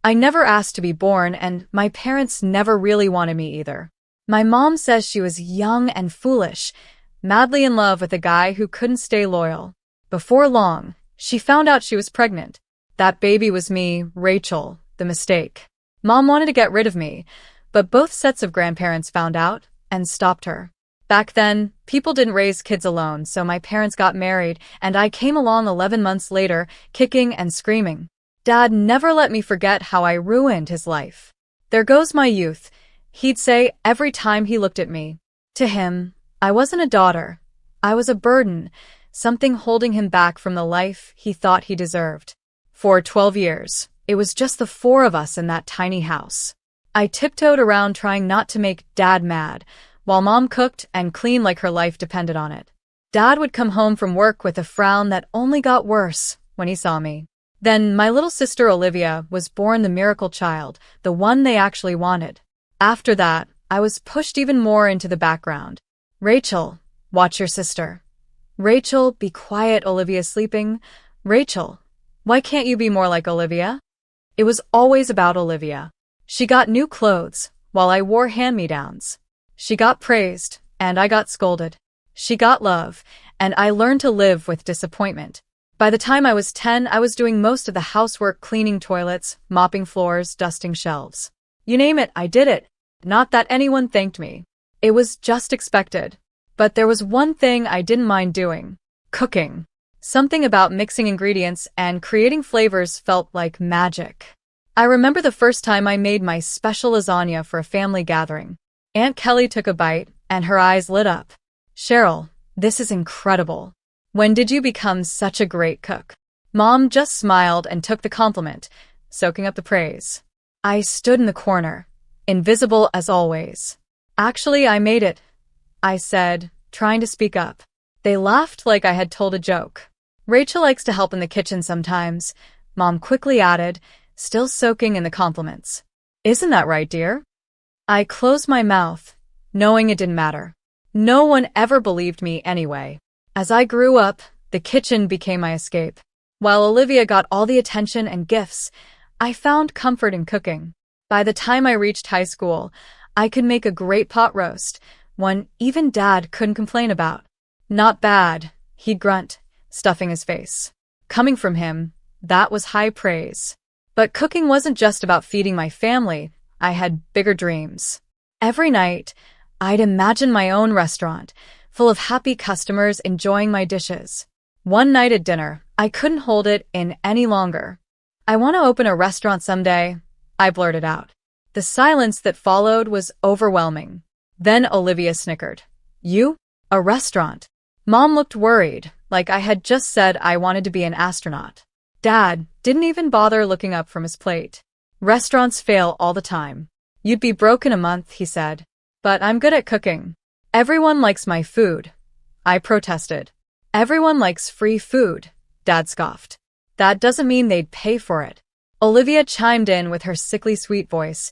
I never asked to be born, and my parents never really wanted me either. My mom says she was young and foolish, madly in love with a guy who couldn't stay loyal. Before long, she found out she was pregnant. That baby was me, Rachel, the mistake. Mom wanted to get rid of me, but both sets of grandparents found out and stopped her. Back then, people didn't raise kids alone, so my parents got married, and I came along 11 months later, kicking and screaming. Dad never let me forget how I ruined his life. "There goes my youth," he'd say every time he looked at me. To him, I wasn't a daughter. I was a burden, something holding him back from the life he thought he deserved. For 12 years, it was just the four of us in that tiny house. I tiptoed around trying not to make Dad mad, while Mom cooked and cleaned like her life depended on it. Dad would come home from work with a frown that only got worse when he saw me. Then my little sister Olivia was born, the miracle child, the one they actually wanted. After that, I was pushed even more into the background. "Rachel, watch your sister. Rachel, be quiet, Olivia's sleeping. Rachel, why can't you be more like Olivia?" It was always about Olivia. She got new clothes, while I wore hand-me-downs. She got praised, and I got scolded. She got love, and I learned to live with disappointment. By the time I was 10, I was doing most of the housework, cleaning toilets, mopping floors, dusting shelves. You name it, I did it. Not that anyone thanked me. It was just expected. But there was one thing I didn't mind doing: cooking. Something about mixing ingredients and creating flavors felt like magic. I remember the first time I made my special lasagna for a family gathering. Aunt Kelly took a bite, and her eyes lit up. "Cheryl, this is incredible. When did you become such a great cook?" Mom just smiled and took the compliment, soaking up the praise. I stood in the corner, invisible as always. "Actually, I made it," I said, trying to speak up. They laughed like I had told a joke. "Rachel likes to help in the kitchen sometimes," Mom quickly added, still soaking in the compliments. "Isn't that right, dear?" I closed my mouth, knowing it didn't matter. No one ever believed me anyway. As I grew up, the kitchen became my escape. While Olivia got all the attention and gifts, I found comfort in cooking. By the time I reached high school, I could make a great pot roast, one even Dad couldn't complain about. "Not bad," he'd grunt, stuffing his face. Coming from him, that was high praise. But cooking wasn't just about feeding my family. I had bigger dreams. Every night, I'd imagine my own restaurant, full of happy customers enjoying my dishes. One night at dinner, I couldn't hold it in any longer. "I want to open a restaurant someday," I blurted out. The silence that followed was overwhelming. Then Olivia snickered. "You? A restaurant?" Mom looked worried, like I had just said I wanted to be an astronaut. Dad didn't even bother looking up from his plate. "Restaurants fail all the time. You'd be broke in a month," he said. "But I'm good at cooking." "Everyone likes my food," I protested. "Everyone likes free food," Dad scoffed. "That doesn't mean they'd pay for it." Olivia chimed in with her sickly sweet voice.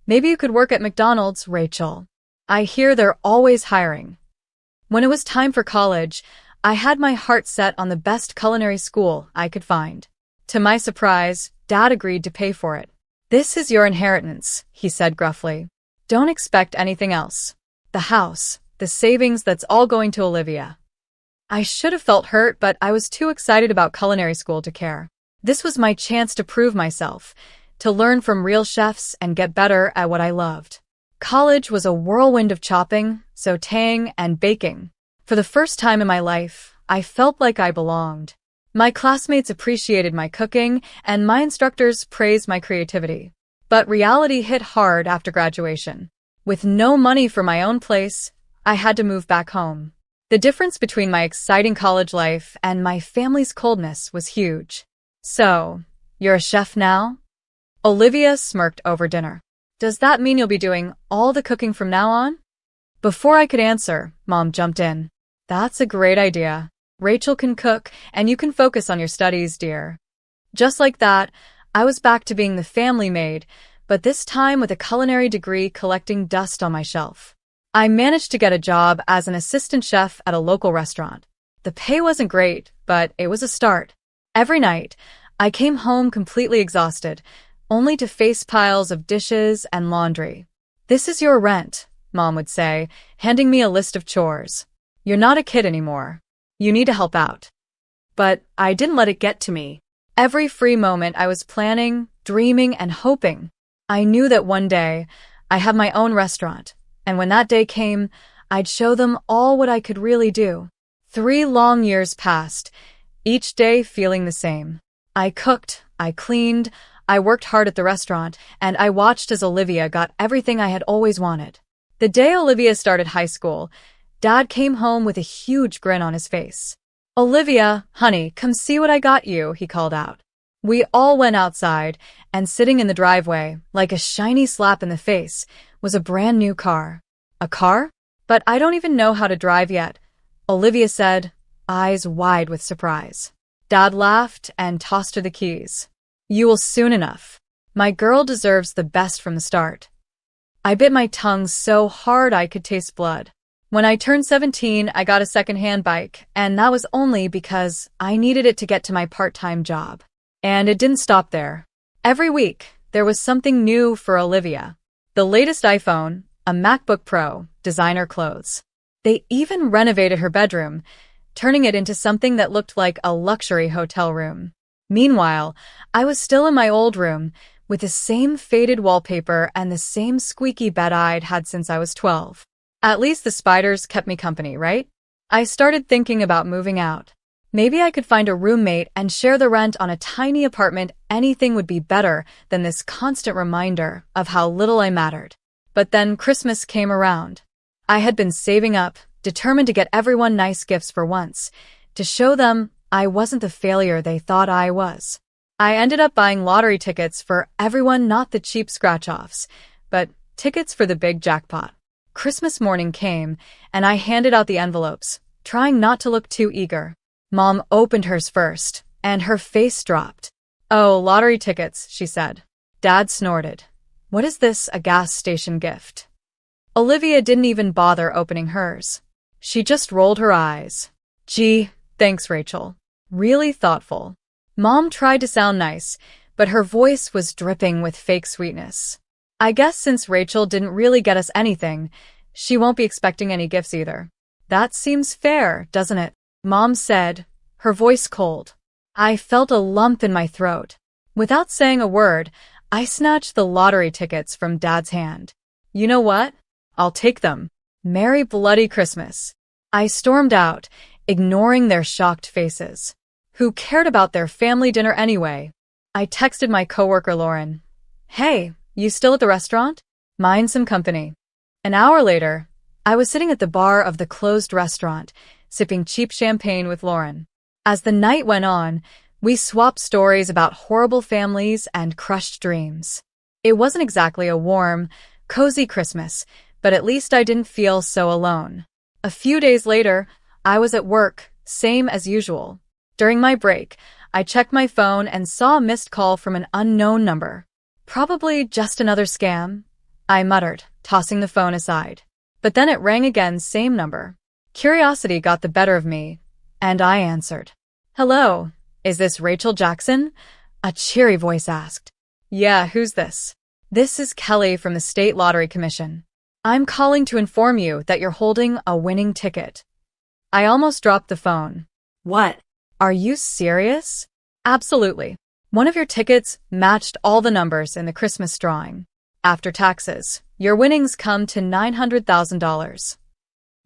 "Maybe you could work at McDonald's, Rachel. I hear they're always hiring." When it was time for college, I had my heart set on the best culinary school I could find. To my surprise, Dad agreed to pay for it. "This is your inheritance," he said gruffly. "Don't expect anything else. The house, the savings, that's all going to Olivia." I should have felt hurt, but I was too excited about culinary school to care. This was my chance to prove myself, to learn from real chefs and get better at what I loved. College was a whirlwind of chopping, sautéing, and baking. For the first time in my life, I felt like I belonged. My classmates appreciated my cooking, and my instructors praised my creativity. But reality hit hard after graduation. With no money for my own place, I had to move back home. The difference between my exciting college life and my family's coldness was huge. "So, you're a chef now?" Olivia smirked over dinner. "Does that mean you'll be doing all the cooking from now on?" Before I could answer, Mom jumped in. "That's a great idea. Rachel can cook, and you can focus on your studies, dear." Just like that, I was back to being the family maid, but this time with a culinary degree collecting dust on my shelf. I managed to get a job as an assistant chef at a local restaurant. The pay wasn't great, but it was a start. Every night, I came home completely exhausted. only to face piles of dishes and laundry. "This is your rent," Mom would say, handing me a list of chores. "You're not a kid anymore. You need to help out." But I didn't let it get to me. Every free moment I was planning, dreaming, and hoping. I knew that one day I'd have my own restaurant, and when that day came, I'd show them all what I could really do. 3 long years passed, each day feeling the same. I cooked, I cleaned, I worked hard at the restaurant, and I watched as Olivia got everything I had always wanted. The day Olivia started high school, Dad came home with a huge grin on his face. "Olivia, honey, come see what I got you," he called out. We all went outside, and sitting in the driveway, like a shiny slap in the face, was a brand new car. "A car? But I don't even know how to drive yet," Olivia said, eyes wide with surprise. Dad laughed and tossed her the keys. "You will soon enough. My girl deserves the best from the start." I bit my tongue so hard I could taste blood. When I turned 17, I got a second-hand bike, and that was only because I needed it to get to my part-time job. And it didn't stop there. Every week, there was something new for Olivia. The latest iPhone, a MacBook Pro, designer clothes. They even renovated her bedroom, turning it into something that looked like a luxury hotel room. Meanwhile, I was still in my old room, with the same faded wallpaper and the same squeaky bed I'd had since I was 12. At least the spiders kept me company, right? I started thinking about moving out. Maybe I could find a roommate and share the rent on a tiny apartment. Anything would be better than this constant reminder of how little I mattered. But then Christmas came around. I had been saving up, determined to get everyone nice gifts for once, to show them I wasn't the failure they thought I was. I ended up buying lottery tickets for everyone, not the cheap scratch-offs, but tickets for the big jackpot. Christmas morning came, and I handed out the envelopes, trying not to look too eager. Mom opened hers first, and her face dropped. "Oh, lottery tickets," she said. Dad snorted. "What is this, a gas station gift?" Olivia didn't even bother opening hers. She just rolled her eyes. "Gee, thanks, Rachel. Really thoughtful." Mom tried to sound nice, but her voice was dripping with fake sweetness. "I guess since Rachel didn't really get us anything, she won't be expecting any gifts either." "That seems fair, doesn't it?" Mom said, her voice cold. I felt a lump in my throat. Without saying a word, I snatched the lottery tickets from Dad's hand. "You know what? I'll take them. Merry bloody Christmas." I stormed out, ignoring their shocked faces. Who cared about their family dinner anyway? I texted my coworker Lauren. "Hey, you still at the restaurant? Mind some company." An hour later, I was sitting at the bar of the closed restaurant, sipping cheap champagne with Lauren. As the night went on, we swapped stories about horrible families and crushed dreams. It wasn't exactly a warm, cozy Christmas, but at least I didn't feel so alone. A few days later, I was at work, same as usual. During my break, I checked my phone and saw a missed call from an unknown number. "Probably just another scam," I muttered, tossing the phone aside. But then it rang again, same number. Curiosity got the better of me, and I answered. "Hello, is this Rachel Jackson?" a cheery voice asked. "Yeah, who's this?" "This is Kelly from the State Lottery Commission. I'm calling to inform you that you're holding a winning ticket." I almost dropped the phone. "What? Are you serious?" "Absolutely. One of your tickets matched all the numbers in the Christmas drawing. After taxes, your winnings come to $900,000.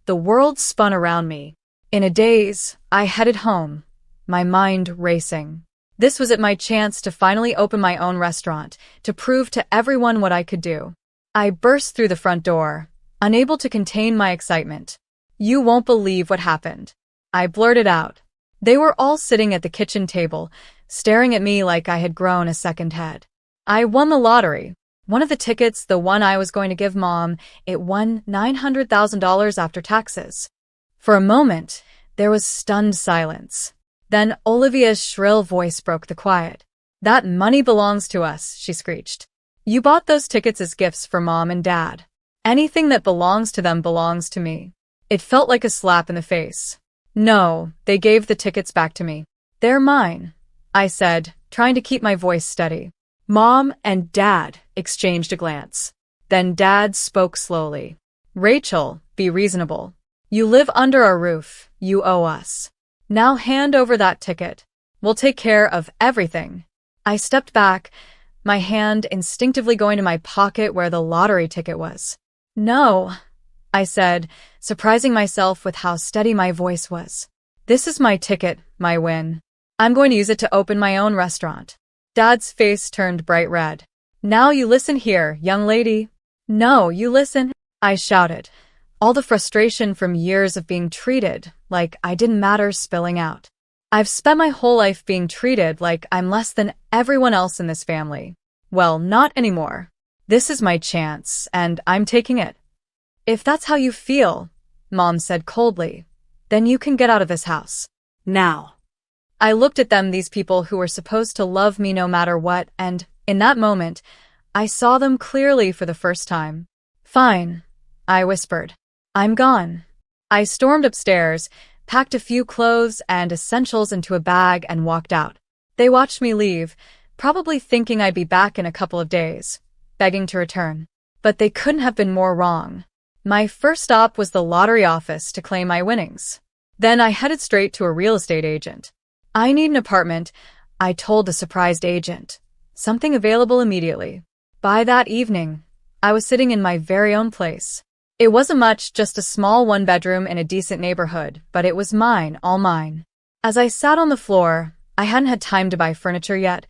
The world spun around me. In a daze, I headed home, my mind racing. This was my chance to finally open my own restaurant, to prove to everyone what I could do. I burst through the front door, unable to contain my excitement. "You won't believe what happened," I blurted out. They were all sitting at the kitchen table, staring at me like I had grown a second head. I won the lottery. One of the tickets, the one I was going to give Mom, it won $900,000 after taxes. For a moment, there was stunned silence. Then Olivia's shrill voice broke the quiet. "That money belongs to us," she screeched. "You bought those tickets as gifts for Mom and Dad. Anything that belongs to them belongs to me." It felt like a slap in the face. "No, they gave the tickets back to me. They're mine," I said, trying to keep my voice steady. Mom and Dad exchanged a glance. Then Dad spoke slowly. Rachel, be reasonable. You live under our roof. You owe us. Now hand over that ticket. We'll take care of everything. I stepped back, my hand instinctively going to my pocket where the lottery ticket was. No, I said, surprising myself with how steady my voice was. This is my ticket, my win. I'm going to use it to open my own restaurant. Dad's face turned bright red. Now you listen here, young lady. No, you listen, I shouted, all the frustration from years of being treated like I didn't matter spilling out. I've spent my whole life being treated like I'm less than everyone else in this family. Well, not anymore. This is my chance, and I'm taking it. If that's how you feel, Mom said coldly, then you can get out of this house. Now. I looked at them, these people who were supposed to love me no matter what, and, in that moment, I saw them clearly for the first time. Fine, I whispered. I'm gone. I stormed upstairs, packed a few clothes and essentials into a bag and walked out. They watched me leave, probably thinking I'd be back in a couple of days, begging to return. But they couldn't have been more wrong. My first stop was the lottery office to claim my winnings. Then I headed straight to a real estate agent. I need an apartment, I told the surprised agent. Something available immediately. By that evening, I was sitting in my very own place. It wasn't much, just a small one-bedroom in a decent neighborhood, but it was mine, all mine. As I sat on the floor, I hadn't had time to buy furniture yet,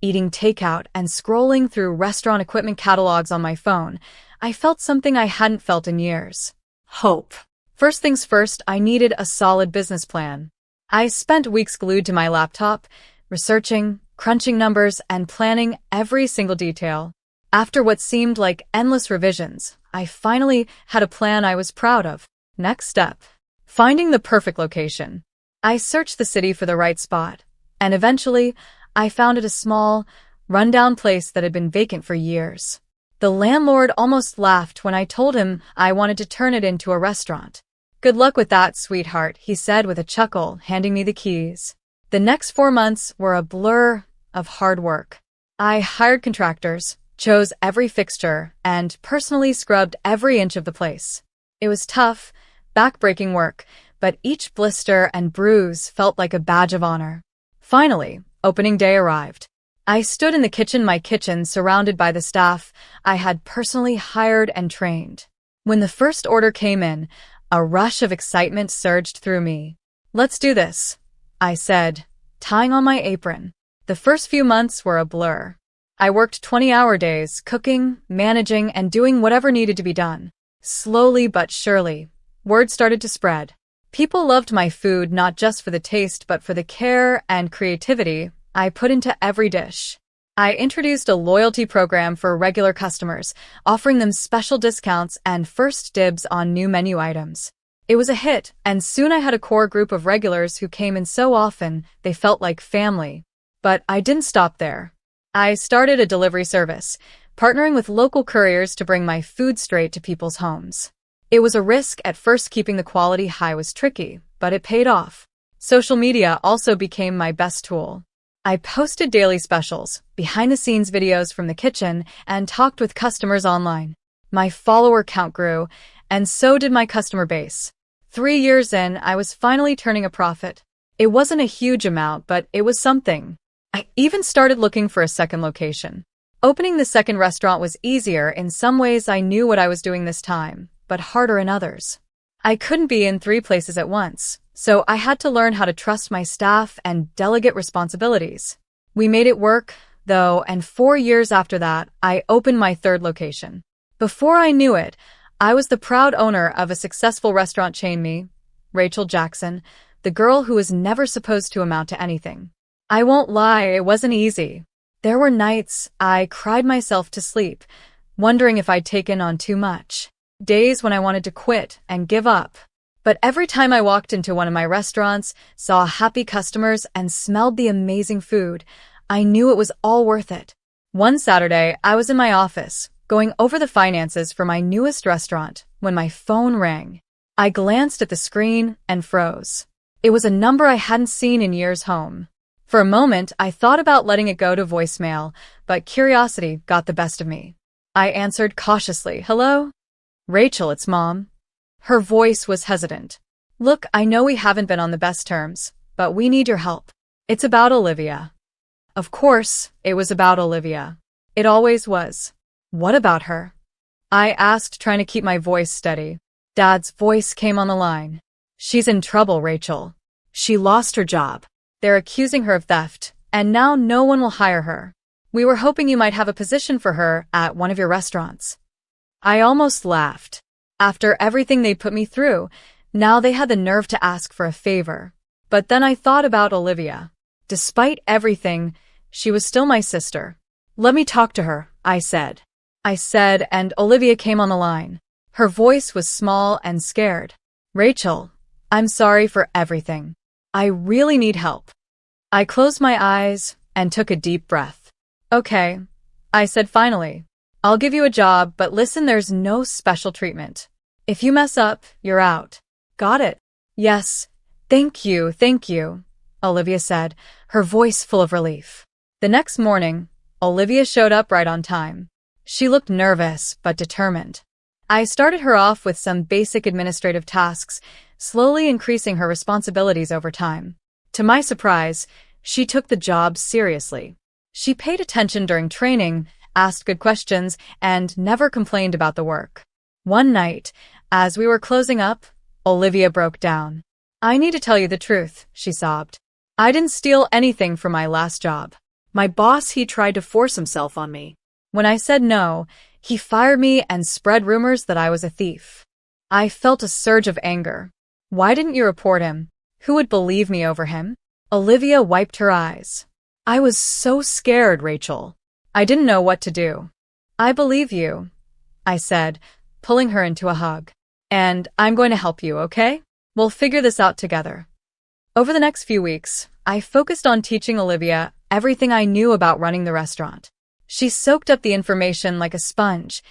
eating takeout and scrolling through restaurant equipment catalogs on my phone, I felt something I hadn't felt in years. Hope. First things first, I needed a solid business plan. I spent weeks glued to my laptop, researching, crunching numbers, and planning every single detail. After what seemed like endless revisions, I finally had a plan I was proud of. Next step. Finding the perfect location. I searched the city for the right spot, and eventually, I found it a small, rundown place that had been vacant for years. The landlord almost laughed when I told him I wanted to turn it into a restaurant. Good luck with that, sweetheart, he said with a chuckle, handing me the keys. The next 4 months were a blur of hard work. I hired contractors, chose every fixture, and personally scrubbed every inch of the place. It was tough, back-breaking work, but each blister and bruise felt like a badge of honor. Finally, opening day arrived. I stood in the kitchen, my kitchen, surrounded by the staff I had personally hired and trained. When the first order came in, a rush of excitement surged through me. Let's do this, I said, tying on my apron. The first few months were a blur. I worked 20-hour days, cooking, managing, and doing whatever needed to be done. Slowly but surely, word started to spread. People loved my food not just for the taste but for the care and creativity I put into every dish. I introduced a loyalty program for regular customers, offering them special discounts and first dibs on new menu items. It was a hit, and soon I had a core group of regulars who came in so often they felt like family. But I didn't stop there. I started a delivery service, partnering with local couriers to bring my food straight to people's homes. It was a risk at first. Keeping the quality high was tricky, but it paid off. Social media also became my best tool. I posted daily specials, behind-the-scenes videos from the kitchen, and talked with customers online. My follower count grew, and so did my customer base. 3 years in, I was finally turning a profit. It wasn't a huge amount, but it was something. I even started looking for a second location. Opening the second restaurant was easier. In some ways, I knew what I was doing this time, but harder in others. I couldn't be in 3 places at once, so I had to learn how to trust my staff and delegate responsibilities. We made it work, though, and 4 years after that, I opened my 3rd location. Before I knew it, I was the proud owner of a successful restaurant chain. Me, Rachel Jackson, the girl who was never supposed to amount to anything. I won't lie, it wasn't easy. There were nights I cried myself to sleep, wondering if I'd taken on too much. Days when I wanted to quit and give up. But every time I walked into one of my restaurants, saw happy customers, and smelled the amazing food, I knew it was all worth it. One Saturday, I was in my office, going over the finances for my newest restaurant, when my phone rang. I glanced at the screen and froze. It was a number I hadn't seen in years. Home. For a moment, I thought about letting it go to voicemail, but curiosity got the best of me. I answered cautiously, "Hello? Rachel, it's Mom." Her voice was hesitant. "Look, I know we haven't been on the best terms, but we need your help. It's about Olivia." Of course, it was about Olivia. It always was. "What about her?" I asked, trying to keep my voice steady. Dad's voice came on the line. "She's in trouble, Rachel. She lost her job. They're accusing her of theft, and now no one will hire her. We were hoping you might have a position for her at one of your restaurants." I almost laughed. After everything they put me through, now they had the nerve to ask for a favor. But then I thought about Olivia. Despite everything, she was still my sister. "Let me talk to her," I said, and Olivia came on the line. Her voice was small and scared. "Rachel, I'm sorry for everything. I really need help." I closed my eyes and took a deep breath. "Okay," I said finally. "I'll give you a job, but listen, there's no special treatment. If you mess up, you're out. Got it?" "Yes, thank you," Olivia said, her voice full of relief. The next morning, Olivia showed up right on time. She looked nervous but determined. I started her off with some basic administrative tasks, slowly increasing her responsibilities over time. To my surprise, she took the job seriously. She paid attention during training, asked good questions, and never complained about the work. One night, as we were closing up, Olivia broke down. "I need to tell you the truth," she sobbed. "I didn't steal anything from my last job. My boss, he tried to force himself on me. When I said no, he fired me and spread rumors that I was a thief." I felt a surge of anger. "Why didn't you report him? Who would believe me over him?" Olivia wiped her eyes. "I was so scared, Rachel. I didn't know what to do." "I believe you," I said, pulling her into a hug. "And I'm going to help you, okay? We'll figure this out together." Over the next few weeks, I focused on teaching Olivia everything I knew about running the restaurant. She soaked up the information like a sponge,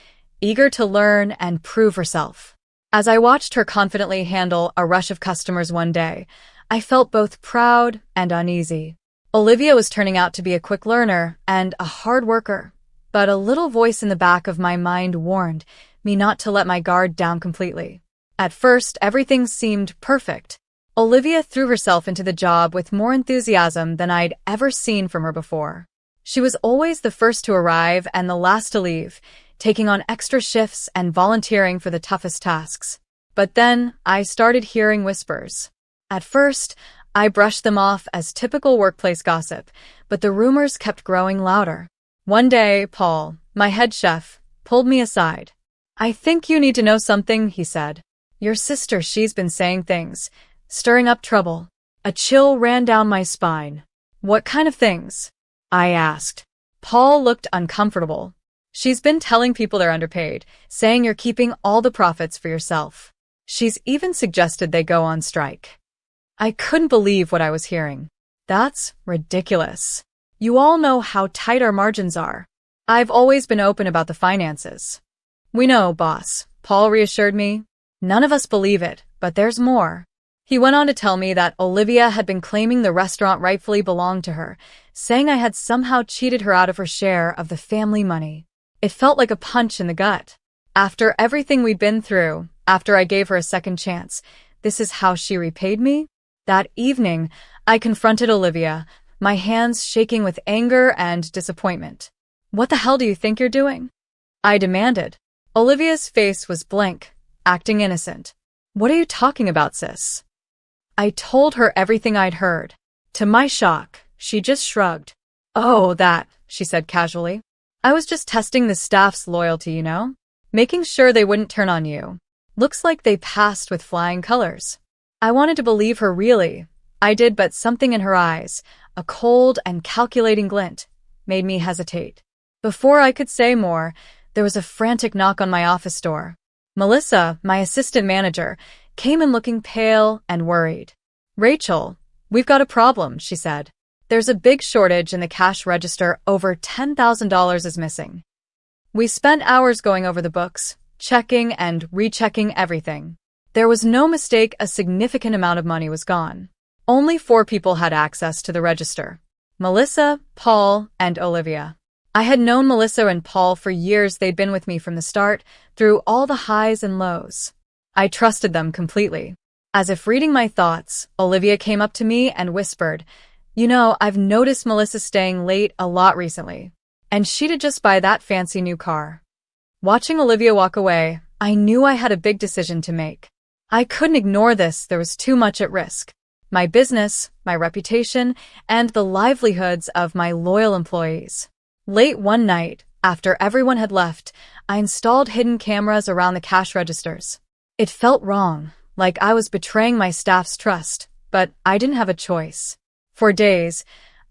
eager to learn and prove herself. As I watched her confidently handle a rush of customers one day, I felt both proud and uneasy. Olivia was turning out to be a quick learner and a hard worker, but a little voice in the back of my mind warned me not to let my guard down completely. At first, everything seemed perfect. Olivia threw herself into the job with more enthusiasm than I'd ever seen from her before. She was always the first to arrive and the last to leave, taking on extra shifts and volunteering for the toughest tasks. But then I started hearing whispers. At first, I brushed them off as typical workplace gossip, but the rumors kept growing louder. One day, Paul, my head chef, pulled me aside. "I think you need to know something," he said. "Your sister, she's been saying things, stirring up trouble." A chill ran down my spine. "What kind of things?" I asked. Paul looked uncomfortable. "She's been telling people they're underpaid, saying you're keeping all the profits for yourself. She's even suggested they go on strike." I couldn't believe what I was hearing. "That's ridiculous. You all know how tight our margins are. I've always been open about the finances." "We know, boss," Paul reassured me. "None of us believe it, but there's more." He went on to tell me that Olivia had been claiming the restaurant rightfully belonged to her, saying I had somehow cheated her out of her share of the family money. It felt like a punch in the gut. After everything we'd been through, after I gave her a second chance, this is how she repaid me? That evening, I confronted Olivia, my hands shaking with anger and disappointment. "What the hell do you think you're doing?" I demanded. Olivia's face was blank, acting innocent. "What are you talking about, sis?" I told her everything I'd heard. To my shock, she just shrugged. "Oh, that," she said casually. "I was just testing the staff's loyalty, you know? Making sure they wouldn't turn on you. Looks like they passed with flying colors." I wanted to believe her really. I did, but something in her eyes, a cold and calculating glint, made me hesitate. Before I could say more, there was a frantic knock on my office door. Melissa, my assistant manager, came in looking pale and worried. "Rachel, we've got a problem," she said. "There's a big shortage in the cash register. Over $10,000 is missing." We spent hours going over the books, checking and rechecking everything. There was no mistake, a significant amount of money was gone. Only 4 people had access to the register. Melissa, Paul, and Olivia. I had known Melissa and Paul for years. They'd been with me from the start, through all the highs and lows. I trusted them completely. As if reading my thoughts, Olivia came up to me and whispered, "You know, I've noticed Melissa staying late a lot recently. And she did just buy that fancy new car." Watching Olivia walk away, I knew I had a big decision to make. I couldn't ignore this. There was too much at risk. My business, my reputation, and the livelihoods of my loyal employees. Late one night, after everyone had left, I installed hidden cameras around the cash registers. It felt wrong, like I was betraying my staff's trust, but I didn't have a choice. For days,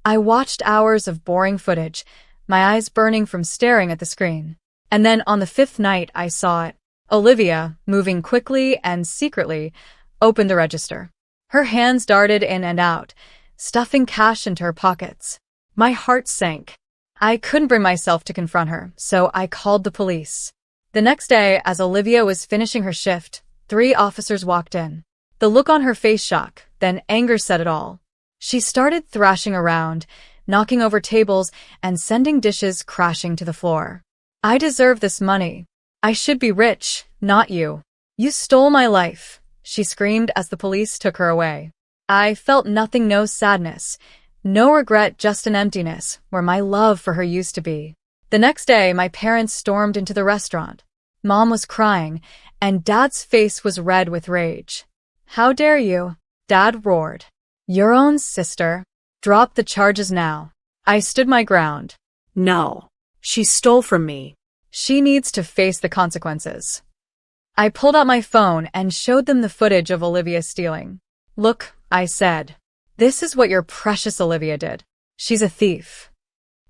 I watched hours of boring footage, my eyes burning from staring at the screen. And then on the fifth night, I saw it. Olivia, moving quickly and secretly, opened the register. Her hands darted in and out, stuffing cash into her pockets. My heart sank. I couldn't bring myself to confront her, so I called the police. The next day, as Olivia was finishing her shift, 3 officers walked in. The look on her face shock, then anger said it all. She started thrashing around, knocking over tables and sending dishes crashing to the floor. "I deserve this money. I should be rich, not you. You stole my life," she screamed as the police took her away. I felt nothing, no sadness, no regret, just an emptiness where my love for her used to be. The next day, my parents stormed into the restaurant. Mom was crying, and Dad's face was red with rage. "How dare you?" Dad roared. "Your own sister. Drop the charges now." I stood my ground. "No. She stole from me. She needs to face the consequences." I pulled out my phone and showed them the footage of Olivia stealing. "Look," I said. "This is what your precious Olivia did. She's a thief."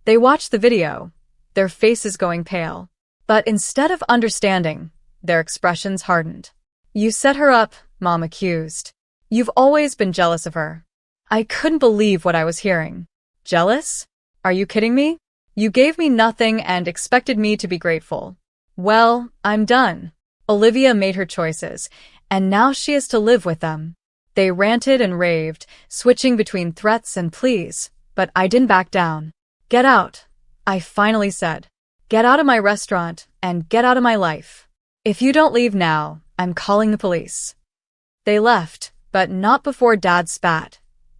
They watched the video, their faces going pale. But instead of understanding, their expressions hardened. "You set her up," Mom accused. "You've always been jealous of her." I couldn't believe what I was hearing. Jealous? Are you kidding me? You gave me nothing and expected me to be grateful. Well, I'm done. Olivia made her choices, and now she has to live with them. They ranted and raved, switching between threats and pleas, but I didn't back down. "Get out," I finally said. "Get out of my restaurant and get out of my life. If you don't leave now, I'm calling the police." They left, but not before Dad spat.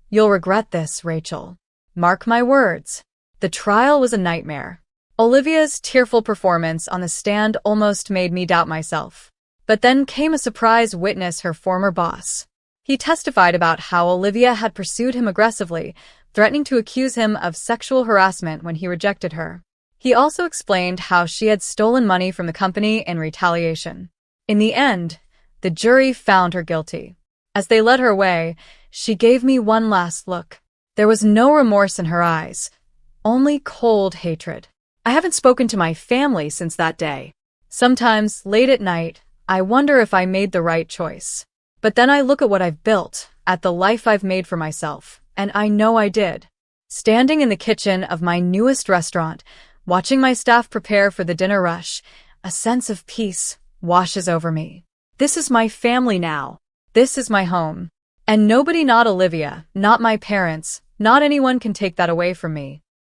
"You'll regret this, Rachel. Mark my words." The trial was a nightmare. Olivia's tearful performance on the stand almost made me doubt myself. But then came a surprise witness, her former boss. He testified about how Olivia had pursued him aggressively, threatening to accuse him of sexual harassment when he rejected her. He also explained how she had stolen money from the company in retaliation. In the end, the jury found her guilty. As they led her away, she gave me one last look. There was no remorse in her eyes, only cold hatred. I haven't spoken to my family since that day. Sometimes, late at night, I wonder if I made the right choice. But then I look at what I've built, at the life I've made for myself, and I know I did. Standing in the kitchen of my newest restaurant, watching my staff prepare for the dinner rush, a sense of peace washes over me. This is my family now. This is my home. And nobody, not Olivia, not my parents, not anyone can take that away from me.